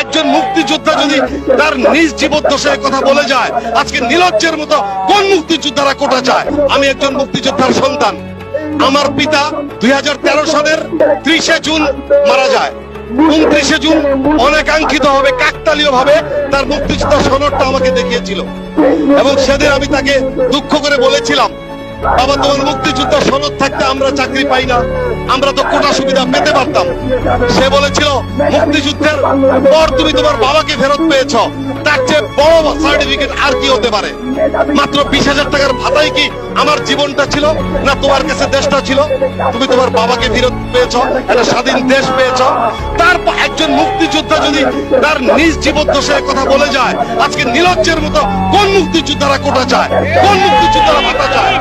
একজন মুক্তিযোদ্ধা যদি তার নিজ জীবদ্দশায় কথা বলে যায়, আজকে নির্লজ্জের মতো কোন মুক্তিযোদ্ধারা কোটা চায়? আমি একজন মুক্তিযোদ্ধার সন্তান। আমার পিতা 2013 সালের 30 জুন মারা যায়। 29 জুন অনাকাঙ্ক্ষিত ভাবে, কাকতালীয় ভাবে তার মুক্তিযোদ্ধা সনদটা আমাকে দেখিয়েছিল এবং সেদিন আমি তাকে দুঃখ করে বলেছিলাম, বাবা, তোমার মুক্তিযোদ্ধা সনদ থাকতে আমরা চাকরি পাই না, আমরা তো কোটা সুবিধা পেতে পারতাম। সে বলেছিল, মুক্তিযুদ্ধের পর তুমি তোমার বাবাকে ফেরত পেয়েছ, তার চেয়ে বড় সার্টিফিকেট আর কি হতে পারে? মাত্র 20,000 টাকার ভাতাই কি আমার জীবনটা ছিল না তোমার কাছে দেশটা ছিল? তুমি তোমার বাবাকে ফেরত পেয়েছ, একটা স্বাধীন দেশ পেয়েছ। তারপর একজন মুক্তিযোদ্ধা যদি তার নিজ জীবদ্দশায় কথা বলে যায়, আজকে নির্লজ্জের মতো কোন মুক্তিযোদ্ধারা কোটা চায়? কোন মুক্তিযোদ্ধারা ভাতা চায়?